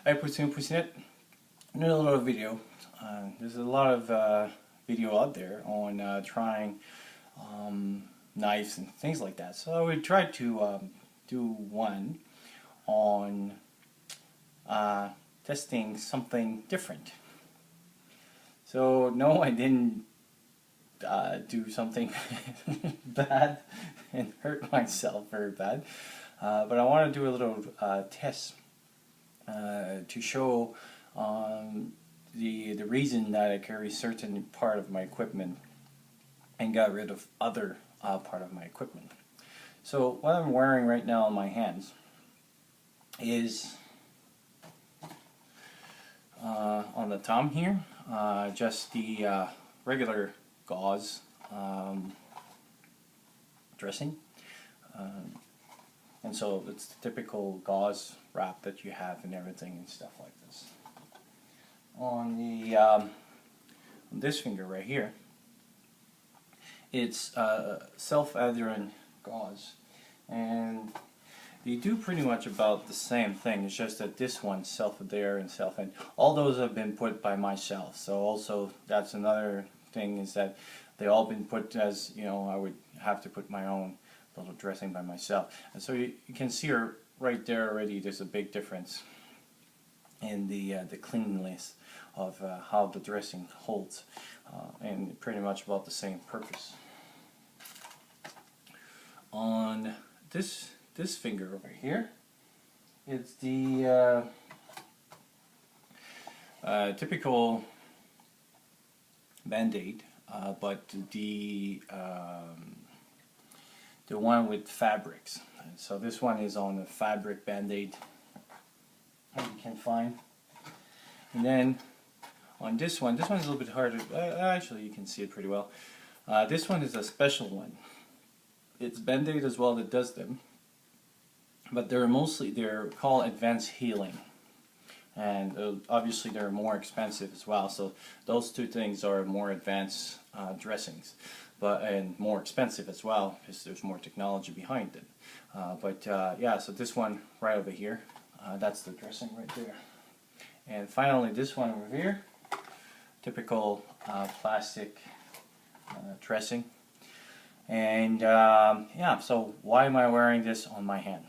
Hi Pussy, another video. There's a lot of video out there on trying knives and things like that. So I would try to do one on testing something different. So no, I didn't do something bad and hurt myself very bad. But I want to do a little test to show the reason that I carry certain part of my equipment and got rid of other part of my equipment. So what I'm wearing right now on my hands is on the thumb here, just the regular gauze dressing. And so it's the typical gauze wrap that you have and everything and stuff like this. On the on this finger right here, it's self-adherent gauze, and they do pretty much about the same thing. It's just that this one's self-adherent and self-adherent. All those have been put by myself. So also that's another thing, is that they all been put as, you know, I would have to put my own little dressing by myself. And so you can see right there already, there's a big difference in the cleanliness of how the dressing holds, and pretty much about the same purpose. On this finger over here, it's the typical Band-Aid, but the one with fabrics. And so this one is on the fabric Band-Aid that you can find. And then on this one's a little bit harder. Actually, you can see it pretty well. This one is a special one. It's Band-Aid as well that does them, but they're called advanced healing, and obviously they're more expensive as well. So those two things are more advanced dressings, and more expensive as well, because there's more technology behind it. Yeah, so this one right over here, that's the dressing right there. And finally this one over here, typical plastic dressing. And yeah, so why am I wearing this on my hand?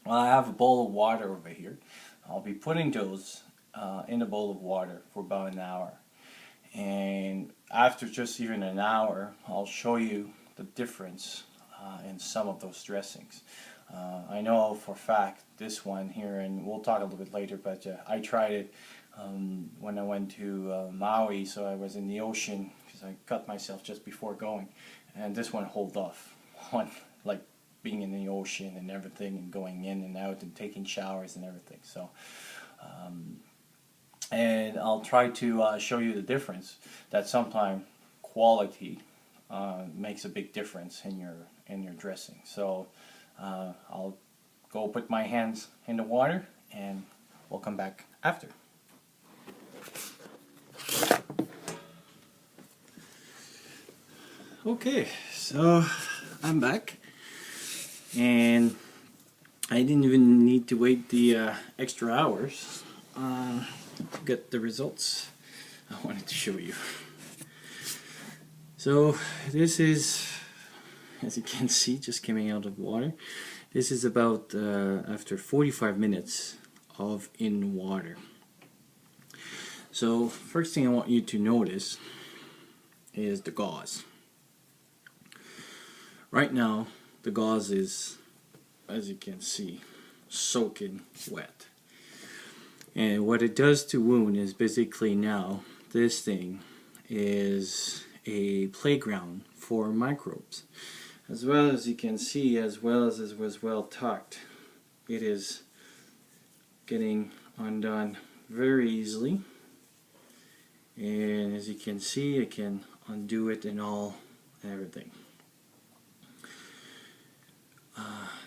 Well, I have a bowl of water over here. I'll be putting those in a bowl of water for about an hour. And after just even an hour, I'll show you the difference in some of those dressings. I know for a fact this one here, and we'll talk a little bit later, but I tried it when I went to Maui, so I was in the ocean because I cut myself just before going, and this one hold off on like being in the ocean and everything, and going in and out and taking showers and everything. So and I'll try to show you the difference, that sometimes quality makes a big difference in your dressing. So I'll go put my hands in the water and we'll come back after. Okay, so I'm back, and I didn't even need to wait the extra hours to get the results I wanted to show you. So this is, as you can see, just coming out of water. This is about after 45 minutes of in water. So first thing I want you to notice is the gauze. Right now the gauze is, as you can see, soaking wet. And what it does to wound is basically, now this thing is a playground for microbes. As well as you can see, as well as it was well tucked, it is getting undone very easily. And as you can see, I can undo it and everything.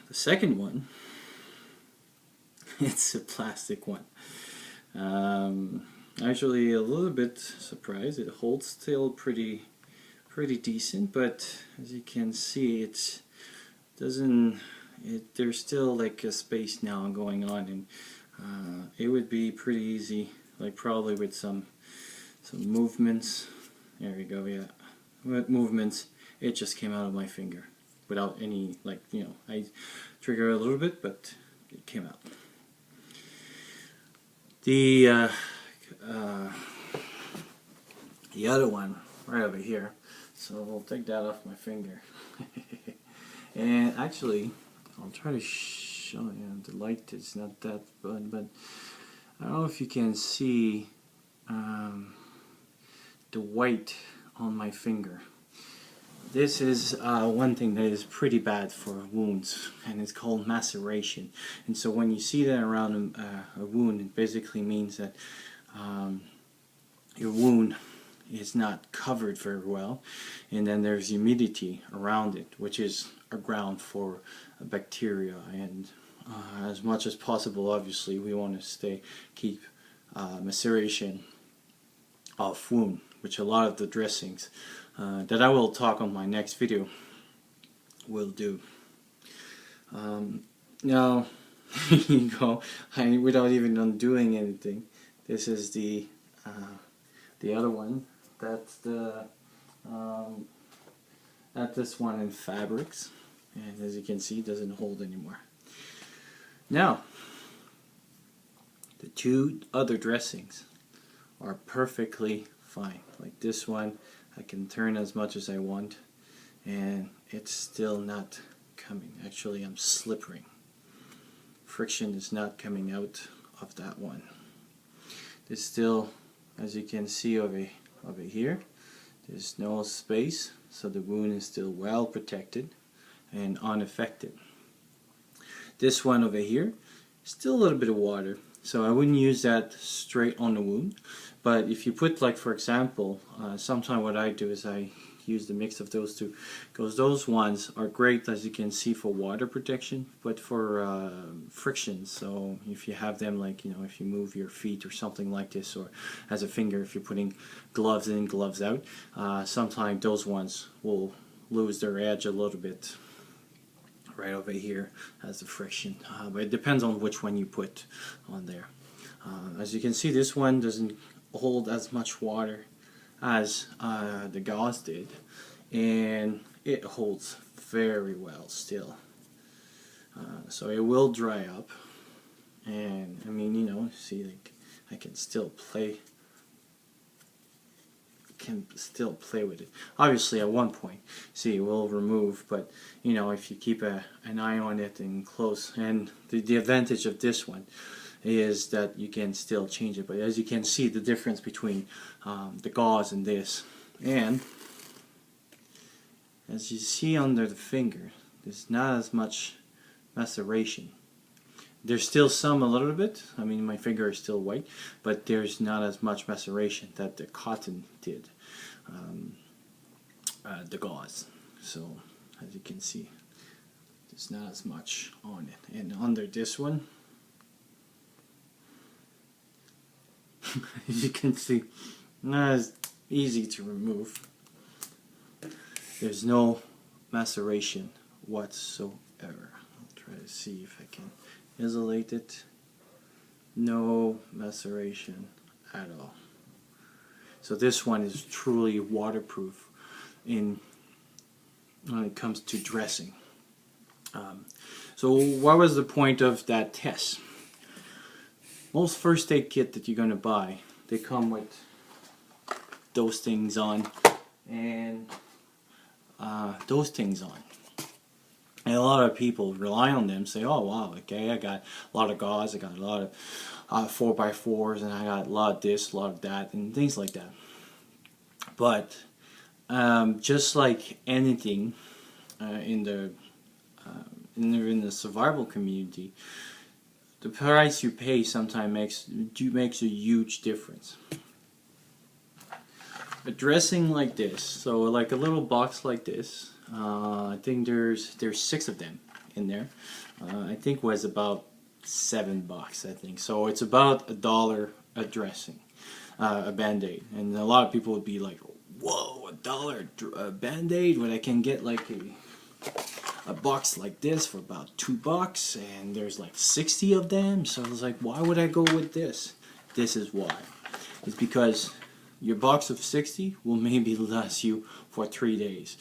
The second one, it's a plastic one. Actually, a little bit surprised. It holds still pretty decent, but as you can see, there's still like a space now going on, and it would be pretty easy, like probably with some movements. There we go, yeah. With movements, it just came out of my finger without any, like, you know, I triggered a little bit, but it came out. The other one right over here, so we'll take that off my finger. And actually, I'll try to show you. The light is not that good, but I don't know if you can see the white on my finger. This is one thing that is pretty bad for wounds, and it's called maceration. And so when you see that around a wound, it basically means that your wound is not covered very well, and then there's humidity around it, which is a ground for bacteria. And as much as possible, obviously, we want to keep maceration of wound, which a lot of the dressings that I will talk on my next video will do. Now, you go, without even undoing anything. This is the other one. That's this one in fabrics, and as you can see, it doesn't hold anymore. Now, the two other dressings are perfectly fine. Like this one, I can turn as much as I want, and it's still not coming. Actually, I'm slippering. Friction is not coming out of that one. There's still, as you can see over here, there's no space, so the wound is still well protected and unaffected. This one over here, still a little bit of water, so I wouldn't use that straight on the wound. But if you put, like, for example, sometimes what I do is I use the mix of those two, because those ones are great, as you can see, for water protection, but for friction. So if you have them, like, you know, if you move your feet or something like this, or as a finger, if you're putting gloves in, gloves out, sometimes those ones will lose their edge a little bit right over here as the friction. But it depends on which one you put on there. As you can see, this one doesn't hold as much water as the gauze did, and it holds very well still. So it will dry up, and I mean, you know, see, like, I can still play with it. Obviously, at one point, see, it will remove, but you know, if you keep an eye on it and close, and the advantage of this one is that you can still change it. But as you can see, the difference between the gauze and this, and as you see under the finger, there's not as much maceration. There's still some, a little bit. I mean, my finger is still white, but there's not as much maceration that the cotton did, the gauze. So as you can see, there's not as much on it. And under this one, as you can see, not as easy to remove. There's no maceration whatsoever. I'll try to see if I can isolate it. No maceration at all. So this one is truly waterproof when it comes to dressing. So what was the point of that test? Most first aid kit that you're going to buy, they come with those things on, and those things on. And a lot of people rely on them, say, oh wow, okay, I got a lot of gauze, I got a lot of 4x4s, and I got a lot of this, a lot of that, and things like that. But just like anything in the survival community, the price you pay sometimes makes a huge difference. A dressing like this, so like a little box like this, I think there's 6 of them in there. I think was about $7, I think. So it's about $1 a dressing, a Band-Aid. And a lot of people would be like, whoa, $1 a Band-Aid when I can get like a box like this for about $2, and there's like 60 of them. So I was like, why would I go with this? This is why. It's because your box of 60 will maybe last you for 3 days,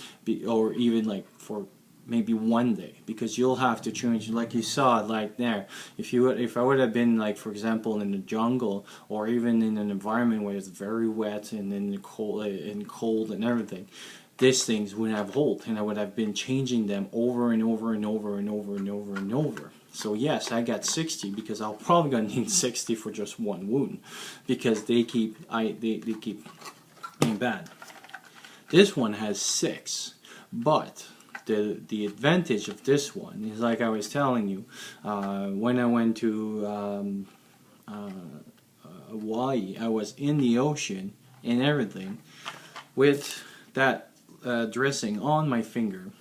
or even like for maybe 1 day, because you'll have to change, like you saw like there. If I would have been, like, for example, in the jungle, or even in an environment where it's very wet and in the cold and everything, these things wouldn't have hold, and I would have been changing them over and over and over and over and over and over. So yes, I got 60 because I'll probably gonna need 60 for just one wound, because they keep being bad. This one has 6, but the advantage of this one is, like I was telling you, when I went to Hawaii, I was in the ocean and everything with that dressing on my finger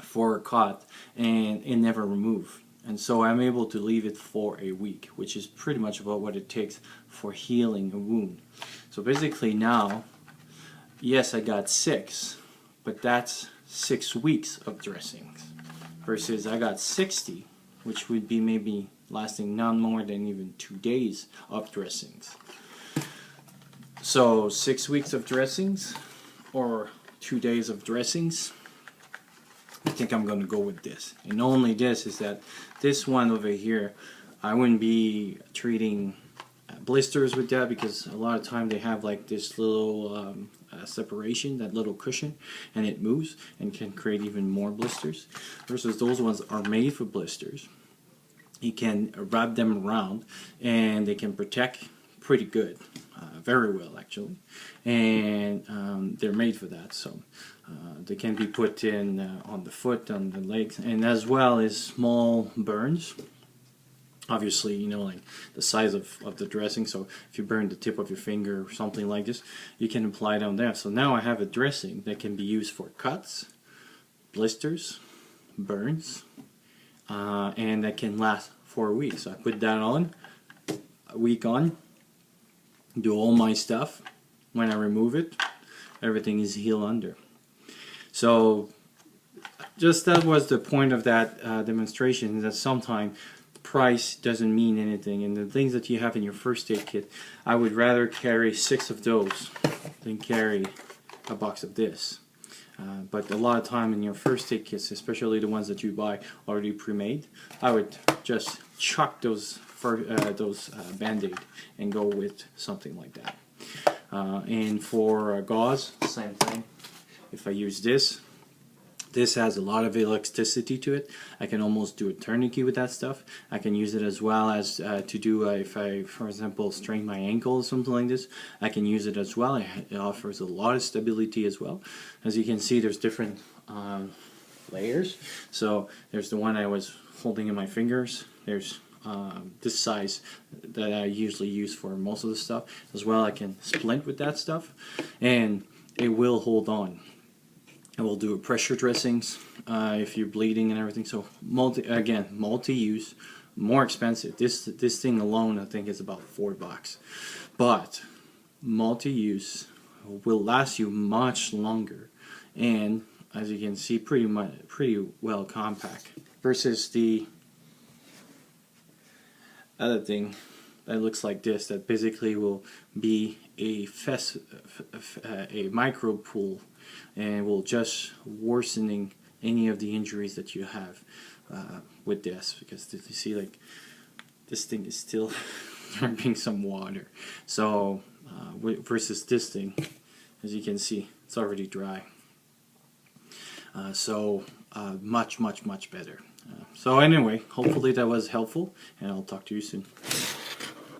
for a cut, and it never removed. And so I'm able to leave it for a week, which is pretty much about what it takes for healing a wound. So basically now, yes, I got 6, but that's 6 weeks of dressings, versus I got 60, which would be maybe lasting none more than even 2 days of dressings. So 6 weeks of dressings or 2 days of dressings, I think I'm going to go with this. And only this is that this one over here, I wouldn't be treating blisters with that, because a lot of time they have like this little separation, that little cushion, and it moves and can create even more blisters, versus those ones are made for blisters. You can wrap them around and they can protect pretty good, very well actually, and they're made for that. So they can be put in on the foot, on the legs, and as well as small burns. Obviously, you know, like the size of the dressing, so if you burn the tip of your finger or something like this, you can apply it on there. So now I have a dressing that can be used for cuts, blisters, burns, and that can last for a week. So I put that on, a week on, do all my stuff. When I remove it, everything is healed under. So just that was the point of that demonstration, is that sometimes price doesn't mean anything, and the things that you have in your first aid kit, I would rather carry 6 of those than carry a box of this. But a lot of time in your first aid kits, especially the ones that you buy already pre-made, I would just chuck those Band-Aid and go with something like that. And for gauze, same thing. If I use this has a lot of elasticity to it. I can almost do a tourniquet with that stuff. I can use it as well as to do, if I, for example, strain my ankle or something like this, I can use it as well. It offers a lot of stability as well. As you can see, there's different layers. So there's the one I was holding in my fingers. There's this size that I usually use for most of the stuff. As well, I can splint with that stuff, and it will hold on. I will do pressure dressings if you're bleeding and everything. So multi-use, more expensive. This thing alone, I think, is about $4, but multi-use will last you much longer, and as you can see, pretty well compact. Versus the other thing that looks like this, that basically will be a micro pool, and will just worsening any of the injuries that you have with this, because you see, like, this thing is still drinking some water. So versus this thing, as you can see, it's already dry. Much better. So anyway, hopefully that was helpful, and I'll talk to you soon.